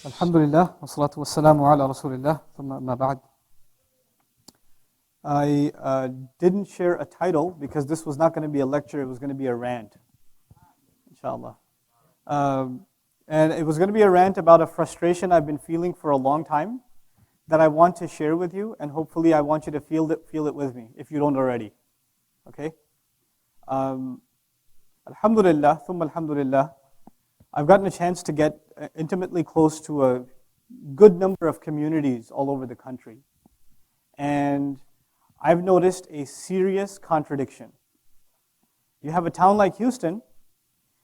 Alhamdulillah, wassalatu wassalamu ala rasulillah, thumma amma ba'd. I didn't share a title because this was not going to be a lecture, it was going to be a rant, inshallah. And it was going to be a rant about a frustration I've been feeling for a long time that I want to share with you, and hopefully I want you to feel it with me, if you don't already. Okay? Alhamdulillah, thumma alhamdulillah, I've gotten a chance to get intimately close to a good number of communities all over the country. And I've noticed a serious contradiction. You have a town like Houston,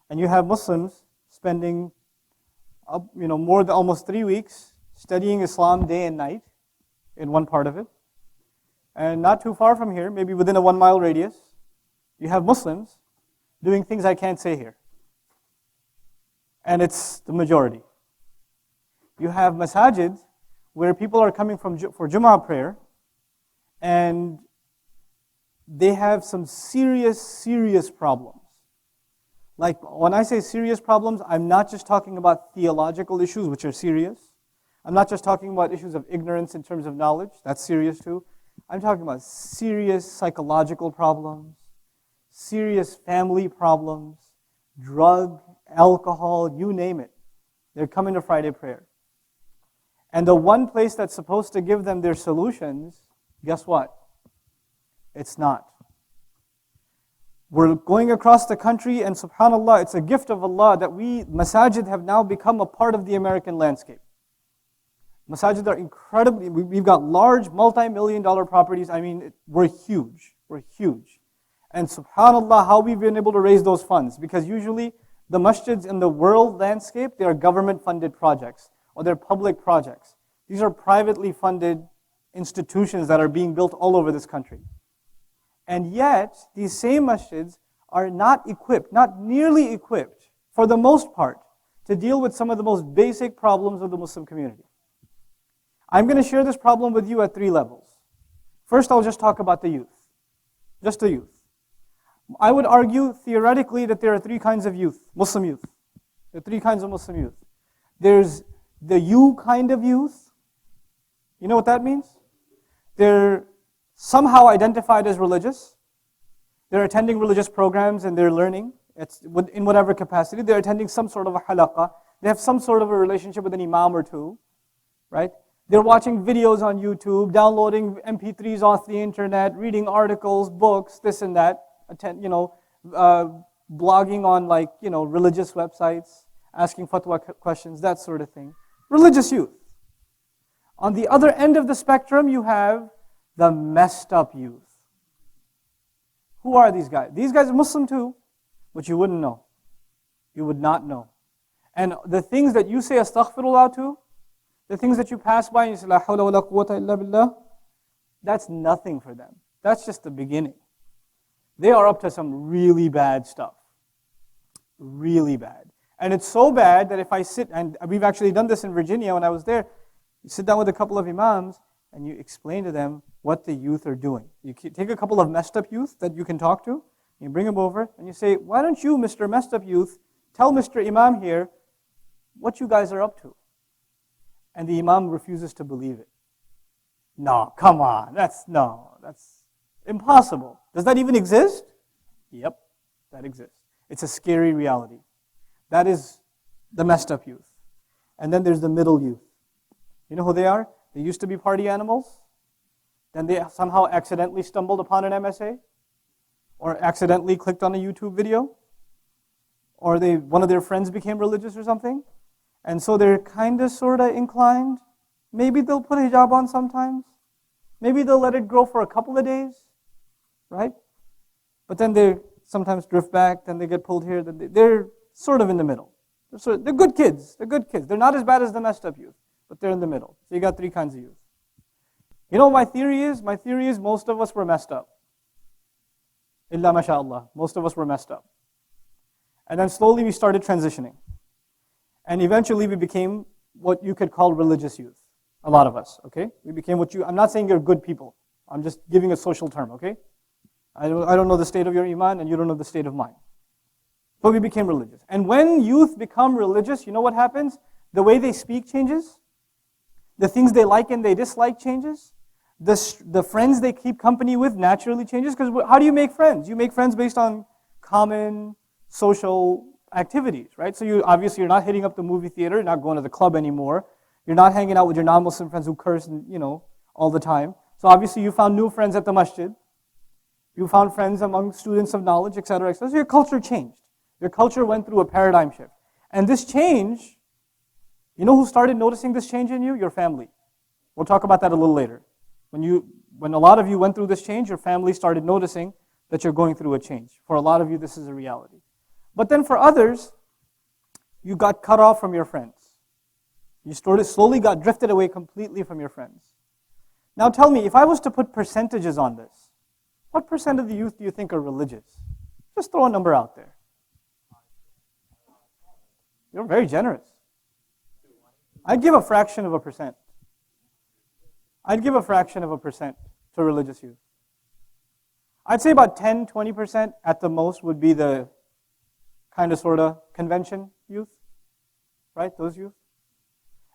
and you have Muslims spending more than almost 3 weeks studying Islam day and night in one part of it. And not too far from here, maybe within a 1 mile radius, you have Muslims doing things I can't say here. And it's the majority. You have masajid where people are coming for Jummah prayer, and they have some serious problems. Like, when I say serious problems, I'm not just talking about theological issues, which are serious. I'm not just talking about issues of ignorance in terms of knowledge, that's serious too. I'm talking about serious psychological problems, serious family problems, drug, alcohol, you name it. They're coming to Friday prayer. And the one place that's supposed to give them their solutions, guess what? It's not. We're going across the country, and subhanAllah, it's a gift of Allah that masajid have now become a part of the American landscape. Masajid are incredibly, we've got large multi-million-dollar properties. I mean, we're huge. And subhanAllah, how we've been able to raise those funds. Because usually, the masjids in the world landscape, they are government-funded projects, or they're public projects. These are privately funded institutions that are being built all over this country. And yet, these same masjids are not equipped, not nearly equipped, for the most part, to deal with some of the most basic problems of the Muslim community. I'm going to share this problem with you at 3 levels. First, I'll just talk about the youth. Just the youth. I would argue, theoretically, that there are 3 kinds of youth, Muslim youth. There are 3 kinds of Muslim youth. There's the you kind of youth. You know what that means? They're somehow identified as religious. They're attending religious programs and they're learning in whatever capacity. They're attending some sort of a halaqah. They have some sort of a relationship with an imam or two, right? They're watching videos on YouTube, downloading MP3s off the internet, reading articles, books, this and that. Blogging on religious websites, asking fatwa questions, that sort of thing. Religious youth. On the other end of the spectrum, you have the messed up youth. Who are these guys? These guys are Muslim too, but you wouldn't know. You would not know. And the things that you say astaghfirullah to, the things that you pass by and you say la hawla wa la quwwata illa billah, that's nothing for them. That's just the beginning. They are up to some really bad stuff. Really bad. And it's so bad that if I sit, and we've actually done this in Virginia when I was there, you sit down with a couple of imams and you explain to them what the youth are doing. You take a couple of messed up youth that you can talk to, you bring them over and you say, why don't you, Mr. Messed Up Youth, tell Mr. Imam here what you guys are up to? And the imam refuses to believe it. No, come on, that's impossible. Does that even exist? Yep, that exists. It's a scary reality. That is the messed up youth. And then there's the middle youth. You know who they are? They used to be party animals. Then they somehow accidentally stumbled upon an MSA. Or accidentally clicked on a YouTube video. Or one of their friends became religious or something. And so they're kind of, sort of inclined. Maybe they'll put hijab on sometimes. Maybe they'll let it grow for a couple of days. Right? But then they sometimes drift back, then they get pulled here. They're sort of in the middle. They're good kids. They're not as bad as the messed up youth, but they're in the middle. So you got 3 kinds of youth. You know what my theory is? My theory is most of us were messed up. Illa masha'Allah. Most of us were messed up. And then slowly we started transitioning. And eventually we became what you could call religious youth. A lot of us, okay? We became I'm not saying you're good people. I'm just giving a social term, okay? I don't know the state of your iman and you don't know the state of mine. But we became religious. And when youth become religious, you know what happens? The way they speak changes. The things they like and they dislike changes. The friends they keep company with naturally changes. Because how do you make friends? You make friends based on common social activities, right? So you're not hitting up the movie theater, you're not going to the club anymore. You're not hanging out with your non-Muslim friends who curse and, all the time. So obviously you found new friends at the masjid. You found friends among students of knowledge, etc., etc. So your culture changed. Your culture went through a paradigm shift. And this change, you know who started noticing this change in you? Your family. We'll talk about that a little later. When a lot of you went through this change, your family started noticing that you're going through a change. For a lot of you, this is a reality. But then for others, you got cut off from your friends. You slowly got drifted away completely from your friends. Now tell me, if I was to put percentages on this, what percent of the youth do you think are religious? Just throw a number out there. You're very generous. I'd give a fraction of a percent. I'd give a fraction of a percent to religious youth. I'd say about 10, 20% at the most would be the kind of sort of convention youth, right? Those youth.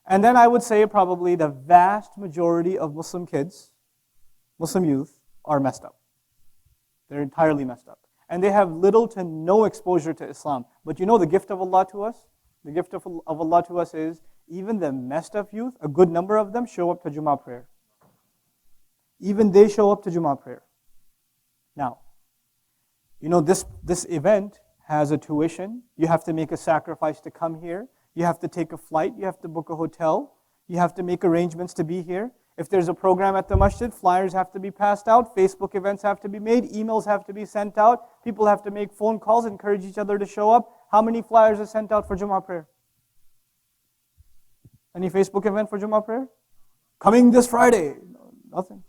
And then I would say probably the vast majority of Muslim kids, Muslim youth, are messed up. They're entirely messed up. And they have little to no exposure to Islam. But you know the gift of Allah to us? The gift of Allah to us is even the messed up youth, a good number of them show up to Jummah prayer. Even they show up to Jummah prayer. Now, this event has a tuition. You have to make a sacrifice to come here. You have to take a flight. You have to book a hotel. You have to make arrangements to be here. If there's a program at the masjid, flyers have to be passed out. Facebook events have to be made. Emails have to be sent out. People have to make phone calls, encourage each other to show up. How many flyers are sent out for Jummah prayer? Any Facebook event for Jummah prayer? Coming this Friday. Nothing.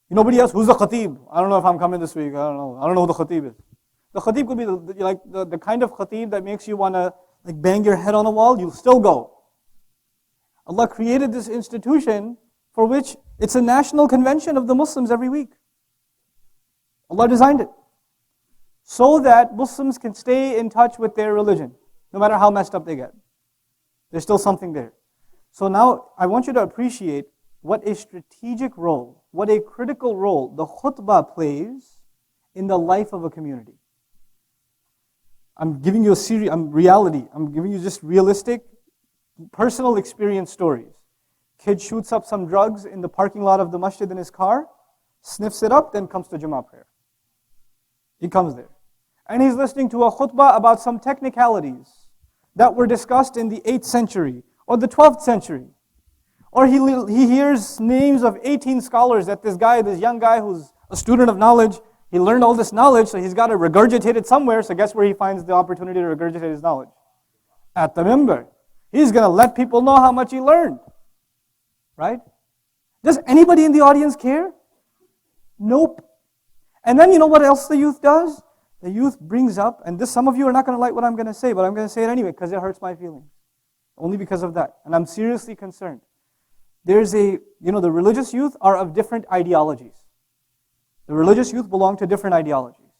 Nobody else. Who's the khatib? I don't know if I'm coming this week. I don't know who the khatib is. The khatib could be the kind of khatib that makes you want to bang your head on a wall. You'll still go. Allah created this institution for which it's a national convention of the Muslims every week. Allah designed it so that Muslims can stay in touch with their religion, no matter how messed up they get. There's still something there. So now I want you to appreciate what a strategic role, what a critical role the khutbah plays in the life of a community. I'm giving you reality. I'm giving you just realistic, personal experience stories. Kid shoots up some drugs in the parking lot of the masjid in his car, sniffs it up, then comes to Jummah prayer. He comes there. And he's listening to a khutbah about some technicalities that were discussed in the 8th century or the 12th century. Or he hears names of 18 scholars that this young guy who's a student of knowledge, he learned all this knowledge, so he's got to regurgitate it somewhere. So guess where he finds the opportunity to regurgitate his knowledge? At the minbar. He's going to let people know how much he learned. Right? Does anybody in the audience care? Nope. And then you know what else the youth does? The youth brings up, and some of you are not going to like what I'm going to say, but I'm going to say it anyway because it hurts my feelings. Only because of that. And I'm seriously concerned. The religious youth are of different ideologies. The religious youth belong to different ideologies.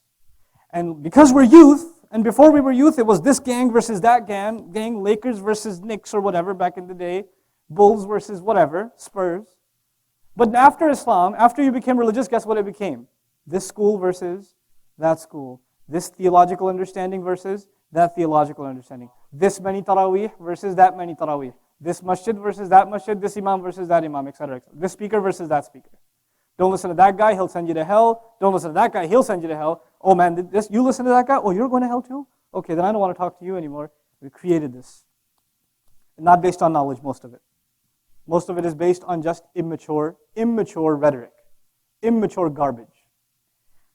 And because we're youth, and before we were youth, it was this gang versus that gang, Lakers versus Knicks or whatever back in the day, Bulls versus whatever, Spurs. But after Islam, after you became religious, guess what it became? This school versus that school. This theological understanding versus that theological understanding. This many tarawih versus that many tarawih. This masjid versus that masjid, this imam versus that imam, etc. This speaker versus that speaker. Don't listen to that guy, he'll send you to hell. Don't listen to that guy, he'll send you to hell. Oh man, you listen to that guy? Oh, you're going to hell too? Okay, then I don't want to talk to you anymore. We created this. Not based on knowledge, most of it. Most of it is based on just immature rhetoric. Immature garbage.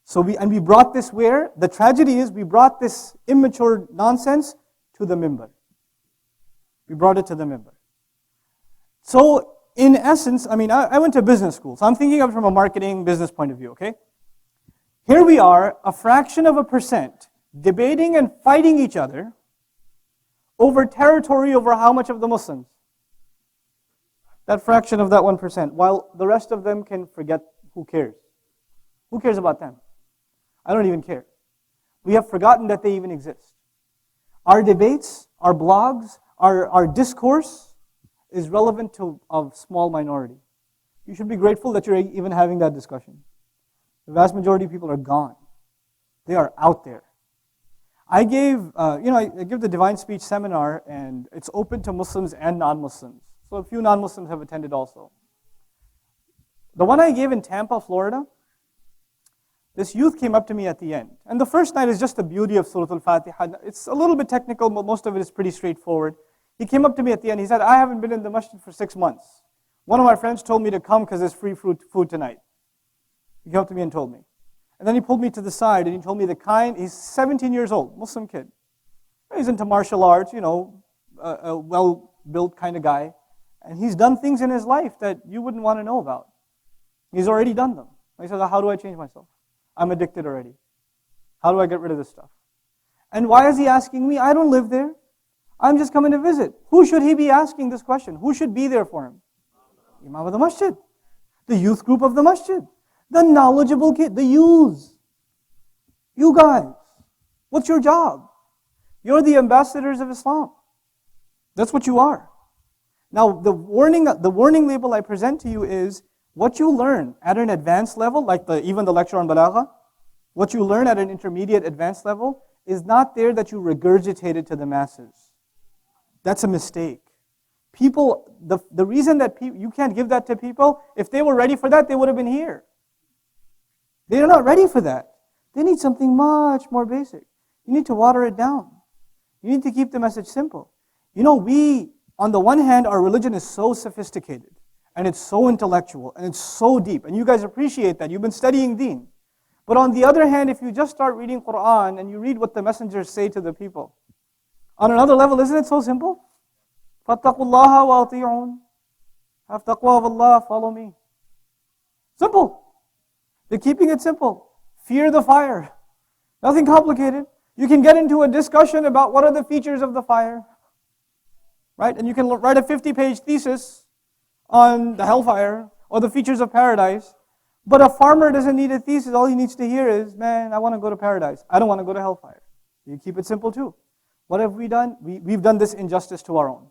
So we brought this where? The tragedy is we brought this immature nonsense to the minbar. We brought it to the minbar. So, in essence, I went to business school, so I'm thinking of it from a marketing business point of view, okay? Here we are, a fraction of a percent, debating and fighting each other over territory over how much of the Muslims? That fraction of that 1%, while the rest of them can forget. Who cares? Who cares about them? I don't even care. We have forgotten that they even exist. Our debates, our blogs, our discourse is relevant to a small minority. You should be grateful that you're even having that discussion. The vast majority of people are gone. They are out there. I give the Divine Speech seminar, and it's open to Muslims and non-Muslims. So a few non-Muslims have attended also. The one I gave in Tampa, Florida, this youth came up to me at the end. And the first night is just the beauty of Surah Al-Fatiha. It's a little bit technical, but most of it is pretty straightforward. He came up to me at the end. He said, I haven't been in the masjid for 6 months. One of my friends told me to come because there's free food tonight. He came up to me and told me. And then he pulled me to the side and he told me he's 17 years old, Muslim kid. He's into martial arts, a well-built kind of guy. And he's done things in his life that you wouldn't want to know about. He's already done them. He said, how do I change myself? I'm addicted already. How do I get rid of this stuff? And why is he asking me? I don't live there. I'm just coming to visit. Who should he be asking this question? Who should be there for him? Imam of the masjid. The youth group of the masjid. The knowledgeable kid, the youths. You guys. What's your job? You're the ambassadors of Islam. That's what you are. Now, the warning label I present to you is what you learn at an advanced level, like even the lecture on Balagha, what you learn at an intermediate advanced level is not there that you regurgitate it to the masses. That's a mistake. People, the reason that you can't give that to people, if they were ready for that, they would have been here. They're not ready for that. They need something much more basic. You need to water it down. You need to keep the message simple. We, on the one hand, our religion is so sophisticated, and it's so intellectual, and it's so deep, and you guys appreciate that. You've been studying deen. But on the other hand, if you just start reading Quran, and you read what the messengers say to the people, on another level, isn't it so simple? فَاتَّقُوا اللَّهَ وَأَطِيعُونَ. Have taqwa of Allah, follow me. Simple. They're keeping it simple. Fear the fire. Nothing complicated. You can get into a discussion about what are the features of the fire. Right? And you can write a 50-page thesis on the hellfire or the features of paradise. But a farmer doesn't need a thesis. All he needs to hear is, man, I want to go to paradise. I don't want to go to hellfire. You keep it simple too. What have we done? We've done this injustice to our own.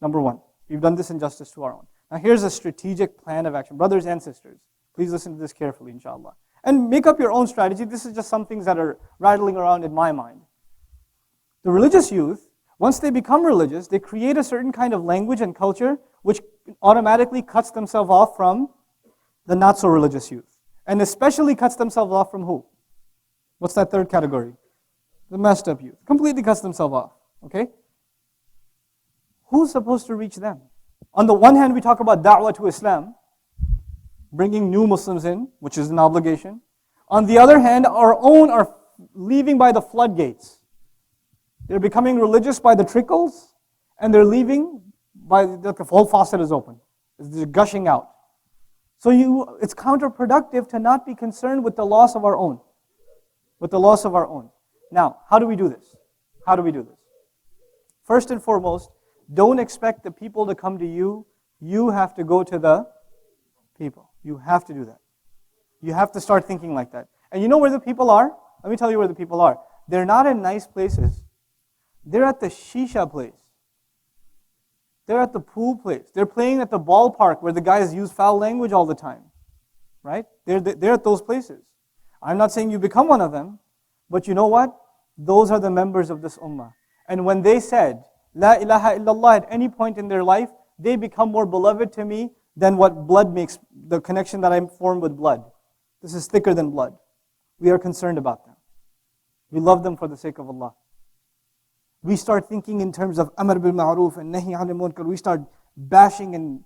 Number one, we've done this injustice to our own. Now here's a strategic plan of action. Brothers and sisters, please listen to this carefully, inshallah. And make up your own strategy. This is just some things that are rattling around in my mind. The religious youth, once they become religious, they create a certain kind of language and culture which automatically cuts themselves off from the not-so-religious youth. And especially cuts themselves off from who? What's that third category? The messed up youth. Completely cuts themselves off. Okay? Who's supposed to reach them? On the one hand, we talk about da'wah to Islam, bringing new Muslims in, which is an obligation. On the other hand, our own are leaving by the floodgates. They're becoming religious by the trickles, and they're leaving by the whole faucet is open. It's gushing out. So it's counterproductive to not be concerned with the loss of our own. With the loss of our own. Now, how do we do this? How do we do this? First and foremost, don't expect the people to come to you. You have to go to the people. You have to do that. You have to start thinking like that. And you know where the people are? Let me tell you where the people are. They're not in nice places. They're at the shisha place. They're at the pool place. They're playing at the ballpark where the guys use foul language all the time. Right? They're at those places. I'm not saying you become one of them, but you know what? Those are the members of this ummah. And when they said, La ilaha illallah at any point in their life, they become more beloved to me than what blood makes, the connection that I form with blood. This is thicker than blood. We are concerned about them. We love them for the sake of Allah. We start thinking in terms of amr bil ma'ruf and nahi anil munkar. We start bashing and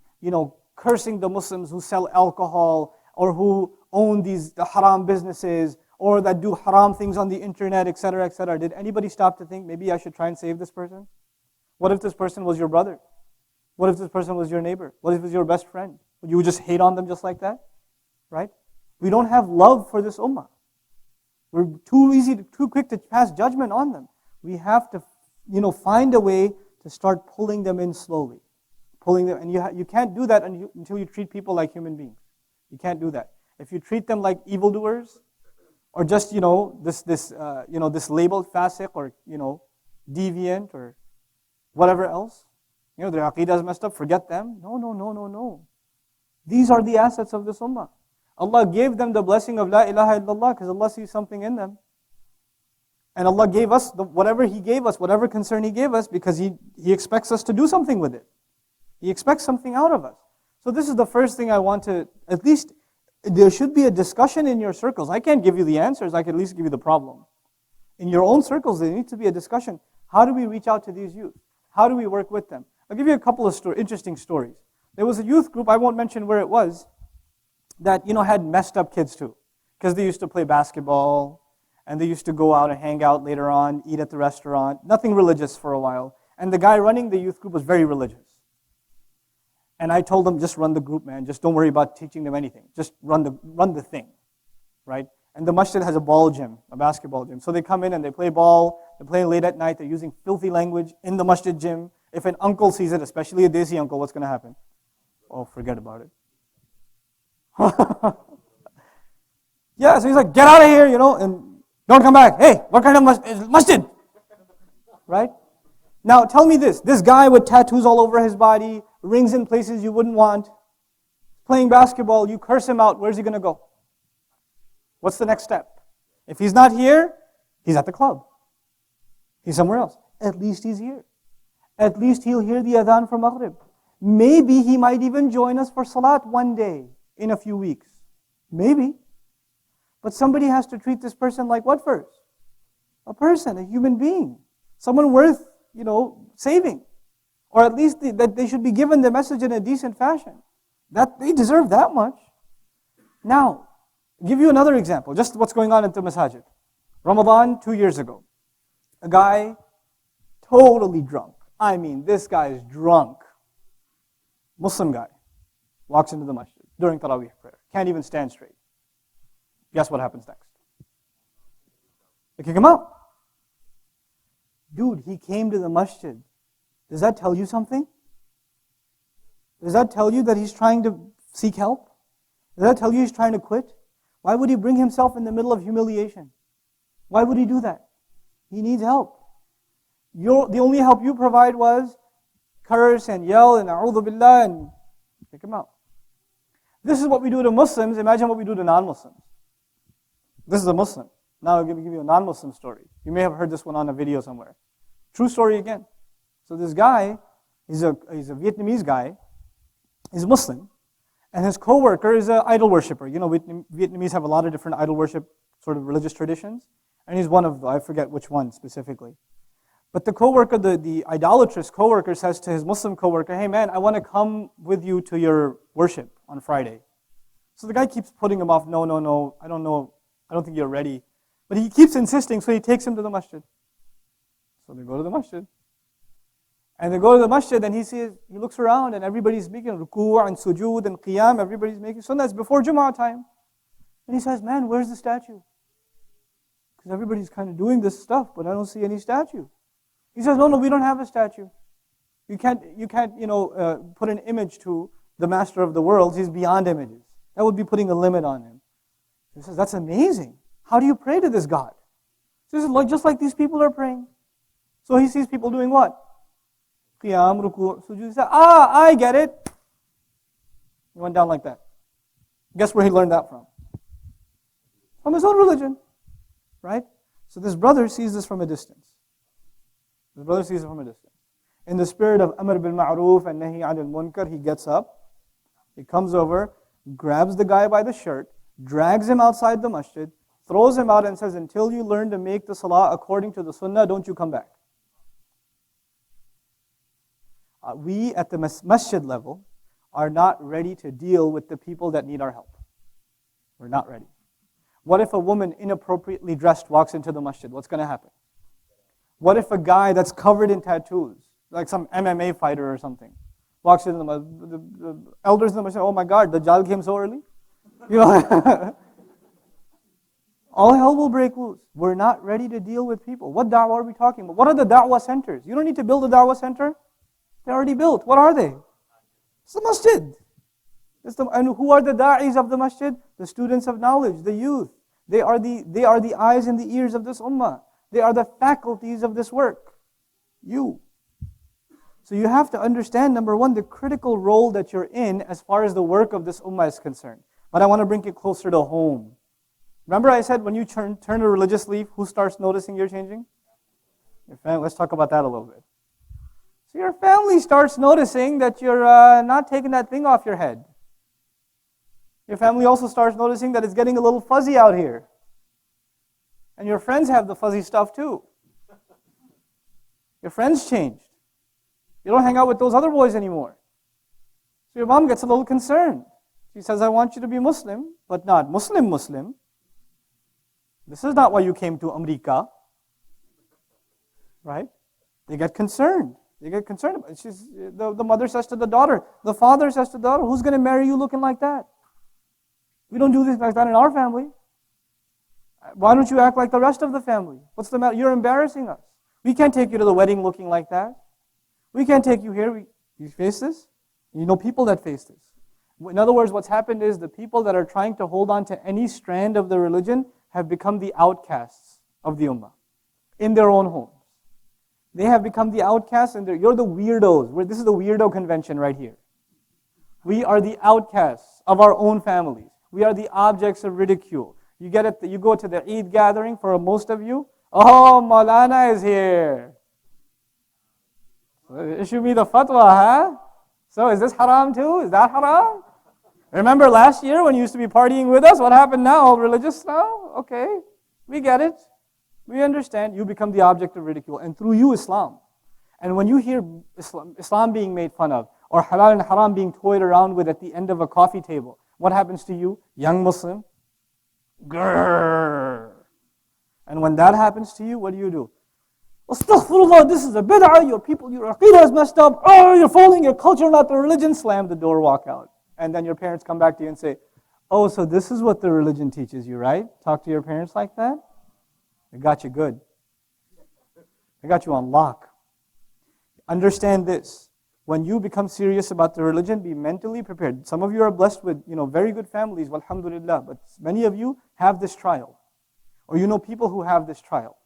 cursing the Muslims who sell alcohol or who own these haram businesses or that do haram things on the internet, etc., etc. Did anybody stop to think, maybe I should try and save this person? What if this person was your brother? What if this person was your neighbor? What if it was your best friend? Would you just hate on them just like that? Right? We don't have love for this ummah. We're too quick to pass judgment on them. We have to, find a way to start pulling them in slowly. Pulling them, and you can't do that until you treat people like human beings. You can't do that. If you treat them like evildoers, or just, this labeled fasiq or, deviant or, whatever else. Their aqidah is messed up, forget them. No, no, no, no, no. These are the assets of this ummah. Allah gave them the blessing of La ilaha illallah because Allah sees something in them. And Allah gave us whatever He gave us, whatever concern He gave us, because He expects us to do something with it. He expects something out of us. So this is the first thing I want to, at least, there should be a discussion in your circles. I can't give you the answers, I can at least give you the problem. In your own circles, there needs to be a discussion. How do we reach out to these youth? How do we work with them? I'll give you a couple of interesting stories. There was a youth group, I won't mention where it was, that had messed up kids too. Because they used to play basketball, and they used to go out and hang out later on, eat at the restaurant, nothing religious for a while. And the guy running the youth group was very religious. And I told them, just run the group, man. Just don't worry about teaching them anything. Just run the thing, right? And the masjid has a ball gym, a basketball gym. So they come in and they play ball, they play late at night, they're using filthy language in the masjid gym. If an uncle sees it, especially a desi uncle, what's going to happen? Oh, forget about it. Yeah, so he's like, get out of here, and don't come back. Hey, what kind of masjid? Right? Now, tell me this guy with tattoos all over his body, rings in places you wouldn't want, playing basketball, you curse him out, where's he going to go? What's the next step? If he's not here, he's at the club. He's somewhere else. At least he's here. At least he'll hear the adhan for Maghrib. Maybe he might even join us for Salat one day, in a few weeks. Maybe. But somebody has to treat this person like what first? A person, a human being. Someone worth, saving. Or at least that they should be given the message in a decent fashion. That they deserve that much. Now, I'll give you another example, just what's going on at the masajid. Ramadan 2 years ago. A guy, totally drunk. I mean, this guy is drunk. Muslim guy, walks into the masjid during Taraweeh prayer. Can't even stand straight. Guess what happens next? They kick him out. Dude, he came to the masjid. Does that tell you something? Does that tell you that he's trying to seek help? Does that tell you he's trying to quit? Why would he bring himself in the middle of humiliation? Why would he do that? He needs help. The only help you provide was curse and yell and a'udhu billah and kick him out. This is what we do to Muslims. Imagine what we do to non-Muslims. This is a Muslim. Now I'll give you a non-Muslim story. You may have heard this one on a video somewhere. True story again. So this guy, he's a Vietnamese guy. He's Muslim. And his co-worker is an idol worshiper. Vietnamese have a lot of different idol worship sort of religious traditions. And he's one of them. I forget which one specifically. But the co-worker, the idolatrous co-worker says to his Muslim co-worker, hey man, I want to come with you to your worship on Friday. So the guy keeps putting him off, no, I don't know, I don't think you're ready. But he keeps insisting, so he takes him to the masjid. So they go to the masjid. And they go to the masjid and he looks around and everybody's making ruku' and sujood and qiyam, everybody's making sunnah. It's before Jumu'ah time. And he says, man, where's the statue? Because everybody's kind of doing this stuff, but I don't see any statue. He says, no, we don't have a statue. You can't, put an image to the master of the world. He's beyond images. That would be putting a limit on him. He says, that's amazing. How do you pray to this God? He says, just like these people are praying. So he sees people doing what? Qiyam, ruku', sujood. He says, I get it. He went down like that. Guess where he learned that from? From his own religion. Right? So this brother sees this from a distance. In the spirit of Amr bil Ma'ruf and Nahi Anil Munkar, he gets up, he comes over, grabs the guy by the shirt, drags him outside the masjid, throws him out and says, until you learn to make the salah according to the sunnah, don't you come back. We at the masjid level are not ready to deal with the people that need our help. We're not ready. What if a woman inappropriately dressed walks into the masjid? What's going to happen? What if a guy that's covered in tattoos, like some MMA fighter or something, walks into the elders in the masjid, oh my God, the Dajjal came so early? All hell will break loose. We're not ready to deal with people. What da'wah are we talking about? What are the da'wah centers? You don't need to build a da'wah center. They're already built. What are they? It's the masjid. And who are the da'is of the masjid? The students of knowledge, the youth. They are the eyes and the ears of this ummah. They are the faculties of this work. You. So you have to understand, number one, the critical role that you're in as far as the work of this ummah is concerned. But I want to bring it closer to home. Remember I said when you turn a religious leaf, who starts noticing you're changing? Your family. Let's talk about that a little bit. So your family starts noticing that you're not taking that thing off your head. Your family also starts noticing that it's getting a little fuzzy out here. And your friends have the fuzzy stuff too. Your friends changed. You don't hang out with those other boys anymore. So your mom gets a little concerned. She says, I want you to be Muslim, but not Muslim. This is not why you came to America. Right? They get concerned. The mother says to the daughter, the father says to the daughter, who's going to marry you looking like that? We don't do this like that in our family. Why don't you act like the rest of the family? What's the matter? You're embarrassing us. We can't take you to the wedding looking like that. We can't take you here. You face this? You know people that face this. In other words, what's happened is the people that are trying to hold on to any strand of the religion have become the outcasts of the ummah in their own homes. They have become the outcasts, and you're the weirdos. This is the weirdo convention right here. We are the outcasts of our own families. We are the objects of ridicule. You go to the Eid gathering for most of you. Oh, Maulana is here. Issue me the fatwa, huh? So is this haram too? Is that haram? Remember last year when you used to be partying with us? What happened now? All religious now? Okay, we get it. We understand. You become the object of ridicule. And through you, Islam. And when you hear Islam being made fun of, or halal and haram being toyed around with at the end of a coffee table, what happens to you? Young Muslim? Grrr. And when that happens to you, what do? Astaghfirullah, this is a bid'ah, your aqidah is messed up, oh, you're following your culture, not the religion, slam the door, walk out. And then your parents come back to you and say, oh, so this is what the religion teaches you, right? Talk to your parents like that? They got you good. They got you on lock. Understand this. When you become serious about the religion, be mentally prepared. Some of you are blessed with, very good families, alhamdulillah, but many of you have this trial. Or you know people who have this trial.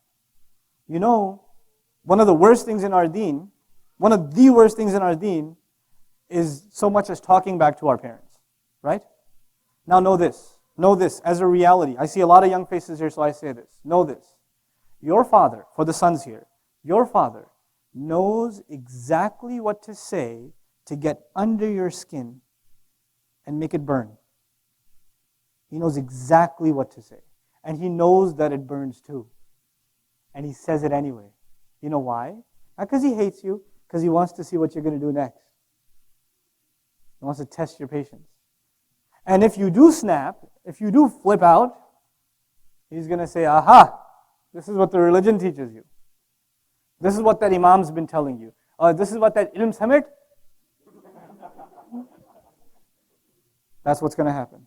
One of the worst things in our deen, is so much as talking back to our parents. Right? Now know this as a reality. I see a lot of young faces here, so I say this. Know this. Your father, for the sons here, your father knows exactly what to say to get under your skin and make it burn. He knows exactly what to say. And he knows that it burns too. And he says it anyway. You know why? Not because he hates you, because he wants to see what you're going to do next. He wants to test your patience. And if you do snap, if you do flip out, he's going to say, aha, this is what the religion teaches you. This is what that imam's been telling you. This is what that ilm samit. That's what's going to happen.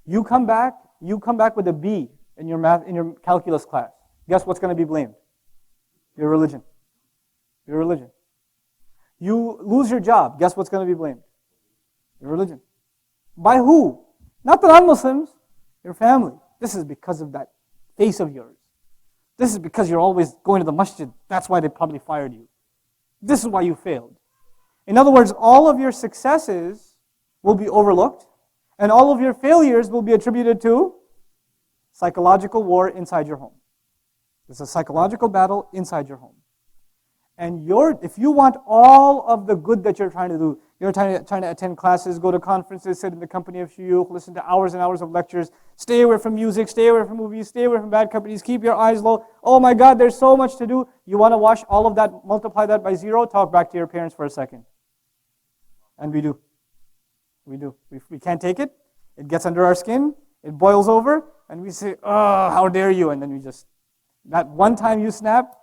You come back with a B in your calculus class. Guess what's going to be blamed? Your religion. Your religion. You lose your job. Guess what's going to be blamed? Your religion. By who? Not the non-Muslims. Your family. This is because of that face of yours. This is because you're always going to the masjid. That's why they probably fired you. This is why you failed. In other words, all of your successes will be overlooked, and all of your failures will be attributed to psychological war inside your home. It's a psychological battle inside your home. And if you want all of the good that you're trying to do, you're trying to attend classes, go to conferences, sit in the company of shuyukh, listen to hours and hours of lectures, stay away from music, stay away from movies, stay away from bad companies, keep your eyes low. Oh my God, there's so much to do. You want to wash all of that, multiply that by 0, talk back to your parents for a second. And we do. We do. We can't take it. It gets under our skin. It boils over. And we say, oh, how dare you. And then we just, that one time you snap,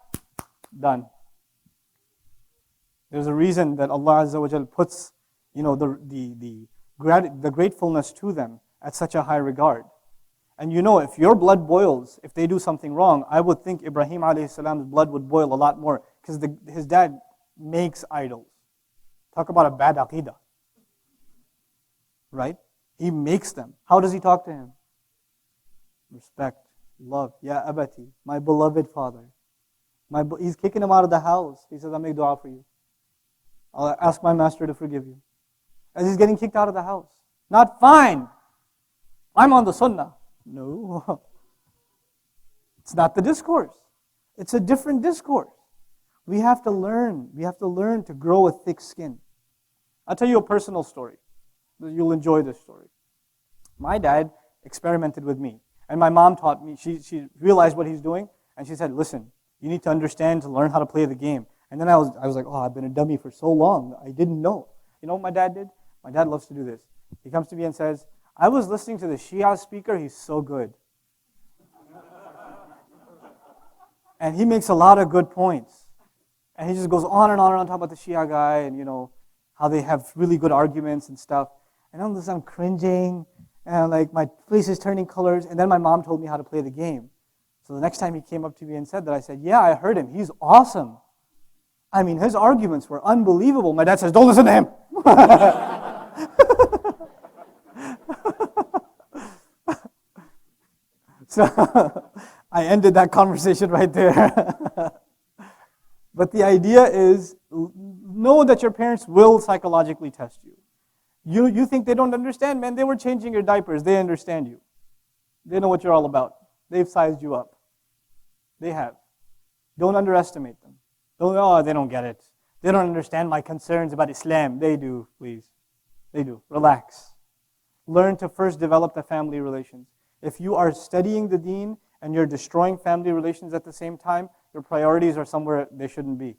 done. There's a reason that Allah Azza wa Jal puts, the gratefulness to them at such a high regard. And if your blood boils, if they do something wrong, I would think Ibrahim alayhi salam's blood would boil a lot more because his dad makes idols. Talk about a bad aqidah. Right? He makes them. How does he talk to him? Respect, love. Ya abati, my beloved father. He's kicking him out of the house. He says, I'll make dua for you. I'll ask my master to forgive you. As he's getting kicked out of the house. Not fine. I'm on the sunnah. No. It's not the discourse. It's a different discourse. We have to learn. We have to learn to grow a thick skin. I'll tell you a personal story. You'll enjoy this story. My dad experimented with me. And my mom taught me. She realized what he's doing. And she said, listen, you need to understand to learn how to play the game. And then I was like, oh, I've been a dummy for so long. I didn't know. You know what my dad did? My dad loves to do this. He comes to me and says, I was listening to the Shia speaker. He's so good. And he makes a lot of good points. And he just goes on and on and on talking about the Shia guy and, how they have really good arguments and stuff. And I'm cringing. And like my face is turning colors. And then my mom told me how to play the game. So the next time he came up to me and said that, I said, yeah, I heard him. He's awesome. I mean, his arguments were unbelievable. My dad says, don't listen to him. So I ended that conversation right there. But the idea is, know that your parents will psychologically test you. You think they don't understand? Man, they were changing your diapers. They understand you. They know what you're all about. They've sized you up. They have. Don't underestimate them. They don't get it. They don't understand my concerns about Islam. They do, please. They do. Relax. Learn to first develop the family relations. If you are studying the deen and you're destroying family relations at the same time, your priorities are somewhere they shouldn't be.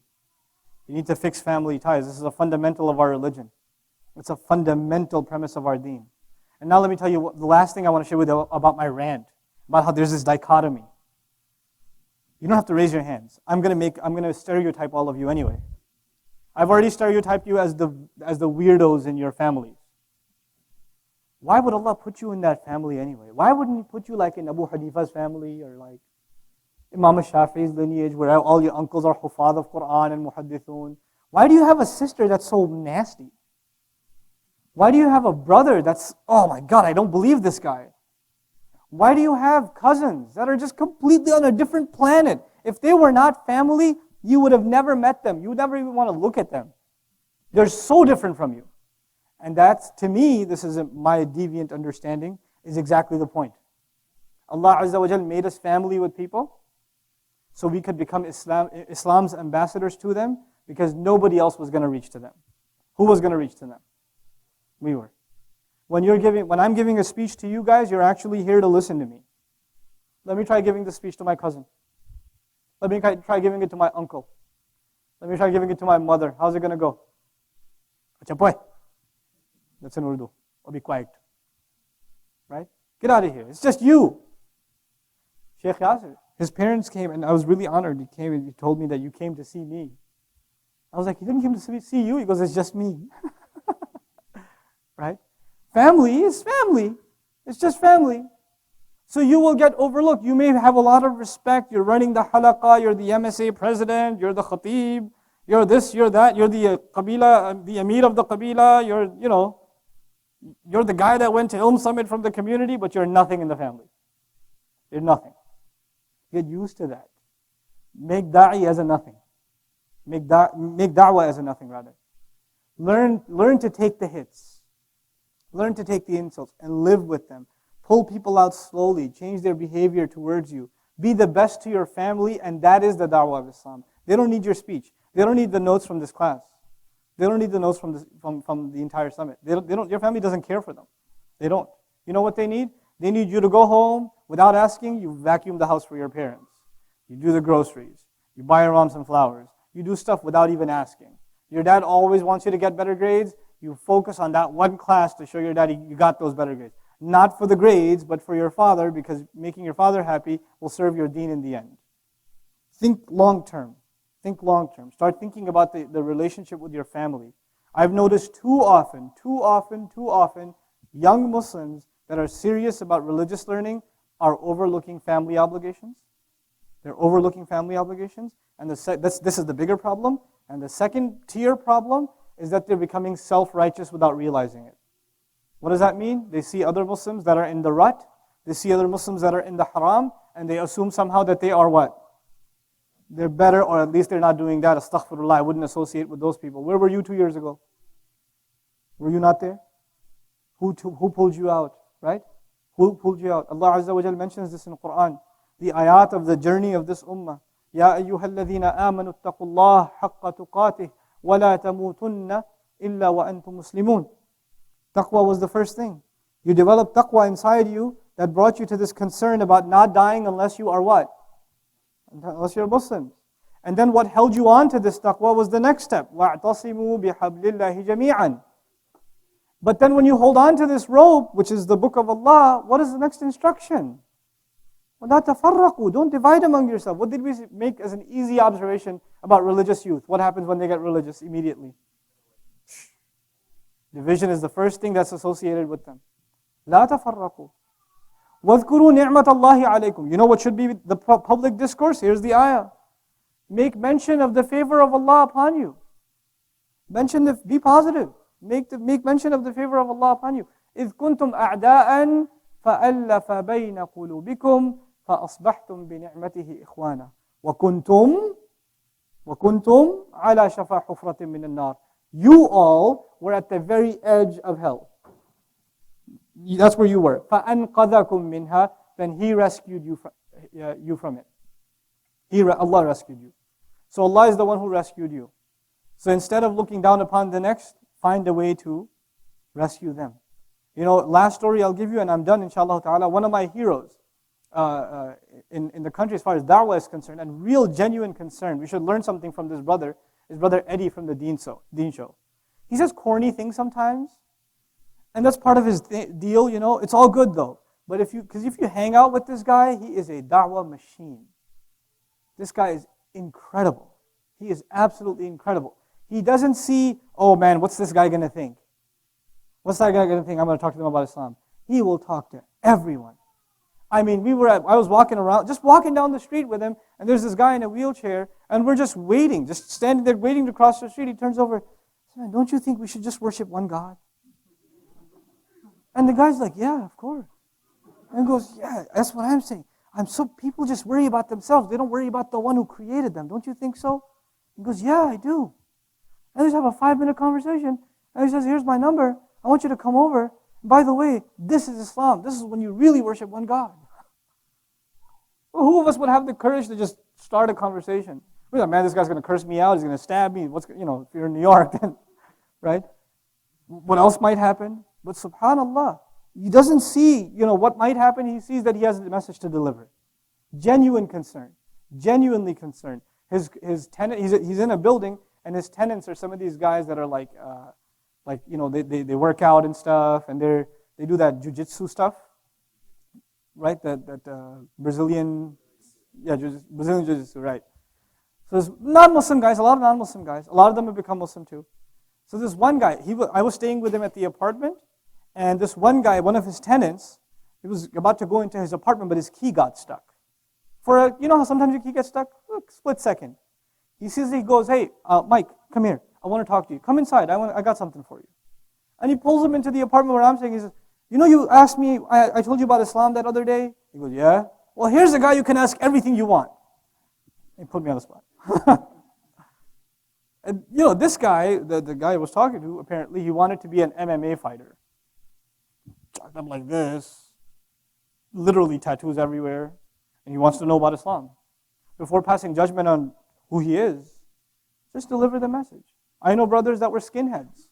You need to fix family ties. This is a fundamental of our religion. It's a fundamental premise of our deen. And now let me tell you the last thing I want to share with you about my rant, about how there's this dichotomy. You don't have to raise your hands. I'm going to stereotype all of you anyway. I've already stereotyped you as the weirdos in your families. Why would Allah put you in that family anyway? Why wouldn't He put you like in Abu Hanifa's family or like Imam Shafi'i's lineage where all your uncles are hufad of Quran and muhaddithun? Why do you have a sister that's so nasty? Why do you have a brother that's, oh my God, I don't believe this guy? Why do you have cousins that are just completely on a different planet? If they were not family, you would have never met them. You would never even want to look at them. They're so different from you. And that's, to me, this is my deviant understanding, is exactly the point. Allah Azza wa Jal made us family with people so we could become Islam's ambassadors to them because nobody else was going to reach to them. Who was going to reach to them? We were. When I'm giving a speech to you guys, you're actually here to listen to me. Let me try giving the speech to my cousin. Let me try giving it to my uncle. Let me try giving it to my mother. How's it going to go? Acha boy. That's in Urdu. Or be quiet. Right? Get out of here. It's just you. Sheikh Yasir, his parents came, and I was really honored. He came and he told me that you came to see me. I was like, he didn't come to see you. He goes, it's just me. Right? Family is family. It's just family. So you will get overlooked. You may have a lot of respect. You're running the halaqah. You're the MSA president. You're the khatib. You're this, you're that. You're the qabila, the amir of the qabila. You're the guy that went to Ilm Summit from the community, but you're nothing in the family. You're nothing. Get used to that. Make da'i as a nothing. Make da'wah as a nothing, rather. Learn to take the hits. Learn to take the insults and live with them. Pull people out slowly. Change their behavior towards you. Be the best to your family, and that is the da'wah of Islam. They don't need your speech. They don't need the notes from this class. They don't need the notes from the entire summit. Your family doesn't care for them. They don't. You know what they need? They need you to go home without asking. You vacuum the house for your parents. You do the groceries. You buy your mom some flowers. You do stuff without even asking. Your dad always wants you to get better grades. You focus on that one class to show your daddy you got those better grades. Not for the grades, but for your father, because making your father happy will serve your deen in the end. Think long term. Think long term. Start thinking about the relationship with your family. I've noticed too often, young Muslims that are serious about religious learning are overlooking family obligations. They're overlooking family obligations. And this is the bigger problem. And the second tier problem is that they're becoming self-righteous without realizing it. What does that mean? They see other Muslims that are in the rut. They see other Muslims that are in the haram. And they assume somehow that they are what? they're better, or at least they're not doing that. Astaghfirullah, I wouldn't associate with those people. Where were you 2 years ago? Were you not there? Who pulled you out, right? Who pulled you out? Allah Azza wa Jal mentions this in the Quran. The ayat of the journey of this ummah. يَا أَيُّهَا الَّذِينَ آمَنُوا اتَّقُوا اللَّهَ حَقَّ تُقَاتِهِ وَلَا تَمُوتُنَّ إِلَّا وَأَنْتُمْ مُسْلِمُونَ. Taqwa was the first thing. You developed taqwa inside you that brought you to this concern about not dying unless you are what? Unless you're Muslims. And then what held you on to this taqwa was the next step. وَاعْتَصِمُوا بِحَبْلِ اللَّهِ جَمِيعًا. But then when you hold on to this rope, which is the book of Allah, what is the next instruction? وَلَا تَفَرَّقُوا. Don't divide among yourself. What did we make as an easy observation about religious youth? What happens when they get religious immediately? Division is the first thing that's associated with them. لَا تَفَرَّقُوا. وَاذْكُرُوا نِعْمَةَ اللَّهِ عَلَيْكُمْ. You know what should be the public discourse? Here's the ayah. Make mention of the favor of Allah upon you. Be positive. Make mention of the favor of Allah upon you. إِذْ كُنْتُمْ أَعْدَاءً فَأَلَّفَ بَيْنَ قُلُوبِكُمْ فَأَصْبَحْتُمْ بِنِعْمَتِهِ إِخْوَانًا وَكُنْتُمْ عَلَى شَفَا حُفْرَةٍ مِّنَ النَّارِ. You all were at the very edge of hell. That's where you were. فَأَنْقَذَكُمْ مِنْهَا. Then He rescued you from it. Allah rescued you. So Allah is the one who rescued you. So instead of looking down upon the next, find a way to rescue them. You know, last story I'll give you, and I'm done, inshallah ta'ala. One of my heroes in the country as far as da'wah is concerned, and real genuine concern. We should learn something from this brother, his brother Eddie from the Deen Show. He says corny things sometimes, and that's part of his deal, you know. It's all good though. But if you hang out with this guy, he is a da'wah machine. This guy is incredible. He is absolutely incredible. He doesn't see, oh man, what's this guy going to think? What's that guy going to think? I'm going to talk to them about Islam. He will talk to everyone. I mean, I was walking around, just walking down the street with him, and there's this guy in a wheelchair, and we're just waiting, just standing there waiting to cross the street. He turns over, says, don't you think we should just worship one God? And the guy's like, yeah, of course. And he goes, yeah, that's what I'm saying. People just worry about themselves. They don't worry about the one who created them. Don't you think so? He goes, yeah, I do. And they just have a 5-minute conversation. And he says, here's my number. I want you to come over. By the way, this is Islam. This is when you really worship one God. Well, who of us would have the courage to just start a conversation? We're like, man, this guy's going to curse me out. He's going to stab me. If you're in New York, then, right? What else might happen? But subhanallah, he doesn't see, what might happen. He sees that he has a message to deliver. Genuine concern. Genuinely concerned. His tenant, he's in a building, and his tenants are some of these guys that are they work out and stuff, and they do that jiu-jitsu stuff, right? That Brazilian jiu-jitsu, right? So there's non-Muslim guys, a lot of non-Muslim guys. A lot of them have become Muslim too. So this one guy, I was staying with him at the apartment, and this one guy, one of his tenants, he was about to go into his apartment, but his key got stuck. You know how sometimes your key gets stuck? A split second. He goes, hey, Mike, come here. I want to talk to you. Come inside. I got something for you. And he pulls him into the apartment where I'm staying. He says, you asked me, I told you about Islam that other day? He goes, yeah. Well, here's a guy you can ask everything you want. He put me on the spot. And this guy, the guy I was talking to, apparently he wanted to be an MMA fighter. Chopped up like this. Literally tattoos everywhere. And he wants to know about Islam. Before passing judgment on who he is, just deliver the message. I know brothers that were skinheads.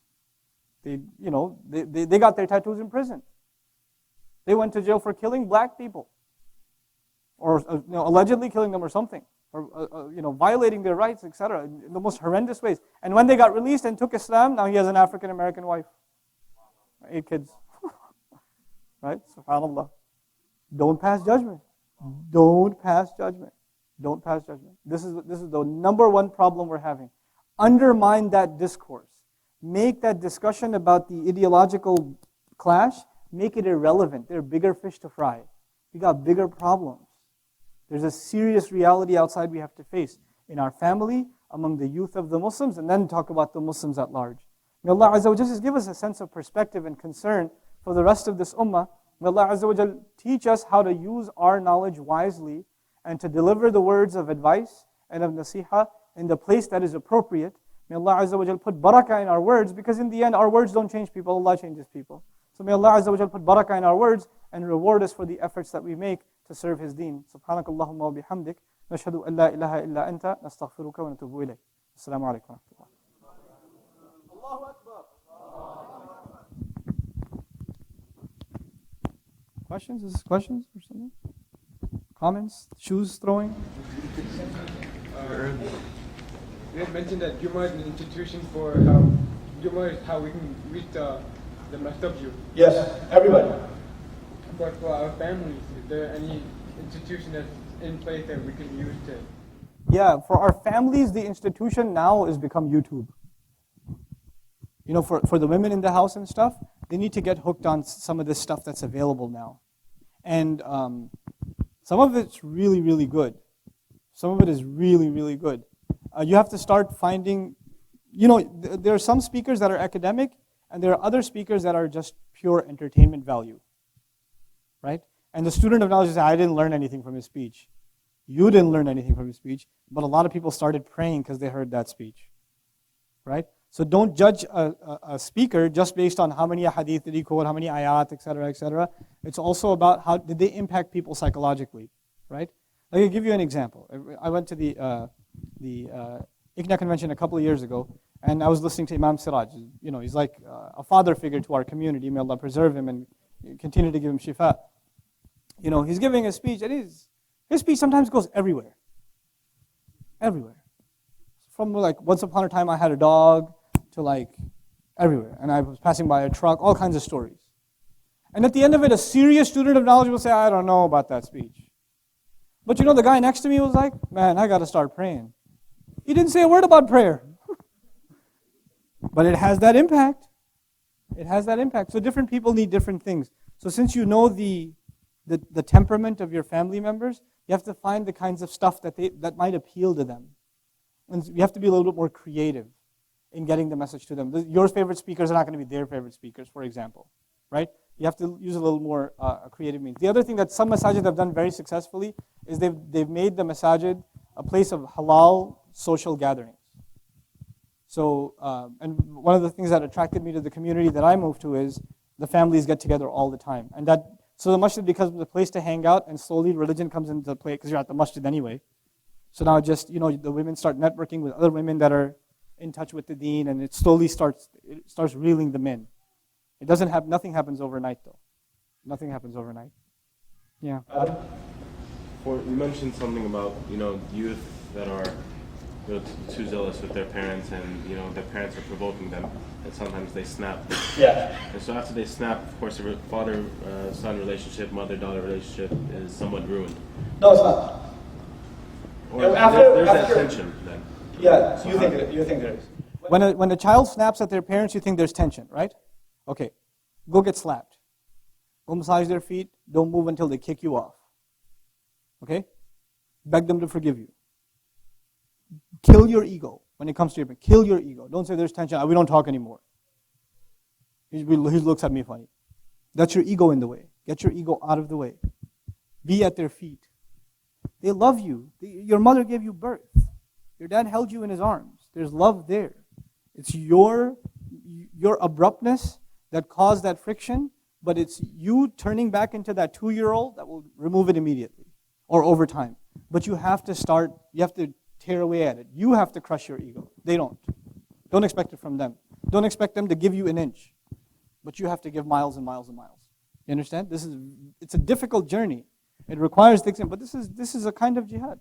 They got their tattoos in prison. They went to jail for killing black people, or allegedly killing them or something, or violating their rights, etc. In the most horrendous ways. And when they got released and took Islam, now he has an African American wife, 8 kids. Right? Subhanallah. Don't pass judgment. Don't pass judgment. Don't pass judgment. This is the number one problem we're having. Undermine that discourse. Make that discussion about the ideological clash, make it irrelevant. There are bigger fish to fry. We got bigger problems. There's a serious reality outside we have to face in our family, among the youth of the Muslims, and then talk about the Muslims at large. May Allah Azza wa Jalla just give us a sense of perspective and concern for the rest of this ummah. May Allah Azza wa Jalla teach us how to use our knowledge wisely and to deliver the words of advice and of nasiha in the place that is appropriate. May Allah Azza wa Jal put barakah in our words, because in the end our words don't change people, Allah changes people. So may Allah Azza wa Jal put barakah in our words and reward us for the efforts that we make to serve His deen. Subhanakallahumma wa bihamdik. Nashhadu an la ilaha illa anta. Nastaghfiruka wa natubu ilayk. Assalamu alaikum wa rahmatullah. Allahu Akbar. Questions? Is this questions or something? Comments? Shoes throwing? You had mentioned that Jummah is an institution for how Jummah is how we can reach the messed up youth. Yes, everybody. But for our families, is there any institution that's in place that we can use to? Yeah, for our families, the institution now has become YouTube. You know, for the women in the house and stuff, they need to get hooked on some of this stuff that's available now. And some of it's really, really good. Some of it is really, really good. You have to start finding, you know, there are some speakers that are academic, and there are other speakers that are just pure entertainment value. Right? And the student of knowledge says, I didn't learn anything from his speech. You didn't learn anything from his speech, but a lot of people started praying because they heard that speech. Right? So don't judge a speaker just based on how many hadith did he quote, how many ayat, etc., etc. It's also about how did they impact people psychologically, right? Let me give you an example. I went to the ICNA convention a couple of years ago, and I was listening to Imam Siraj. You know, he's like a father figure to our community. May Allah preserve him and continue to give him shifa. You know, he's giving a speech, and his speech sometimes goes everywhere. Everywhere. From like, once upon a time I had a dog, to like everywhere. And I was passing by a truck, all kinds of stories. And at the end of it, a serious student of knowledge will say, I don't know about that speech. But you know, the guy next to me was like, man, I got to start praying. He didn't say a word about prayer. But it has that impact. It has that impact. So different people need different things. So since you know the temperament of your family members, you have to find the kinds of stuff that might appeal to them. And you have to be a little bit more creative in getting the message to them. Your favorite speakers are not going to be their favorite speakers, for example, right? You have to use a little more creative means. The other thing that some masajid have done very successfully is they've made the masajid a place of halal social gatherings. So, and one of the things that attracted me to the community that I moved to is the families get together all the time. And so the masjid becomes a place to hang out, and slowly religion comes into play because you're at the masjid anyway. So now just, you know, the women start networking with other women that are in touch with the deen, and it slowly starts reeling them in. Nothing happens overnight though. Nothing happens overnight. Yeah. You mentioned something about, you know, youth that are, you know, too zealous with their parents, and, you know, their parents are provoking them, and sometimes they snap. Yeah. And so after they snap, of course, the father-son relationship, mother-daughter relationship is somewhat ruined. No, it's not. Or there's that tension then. Yeah, so you think there is. When a child snaps at their parents, you think there's tension, right? Okay, go get slapped. Go massage their feet. Don't move until they kick you off. Okay? Beg them to forgive you. Kill your ego when it comes to your parents. Kill your ego. Don't say there's tension. We don't talk anymore. He looks at me funny. That's your ego in the way. Get your ego out of the way. Be at their feet. They love you. Your mother gave you birth. Your dad held you in his arms. There's love there. It's your abruptness that caused that friction, but it's you turning back into that 2-year-old that will remove it immediately or over time. But you have to tear away at it. You have to crush your ego. They don't. Don't expect it from them. Don't expect them to give you an inch, but you have to give miles and miles and miles. You understand? It's a difficult journey. It requires thick skin, but this is a kind of jihad.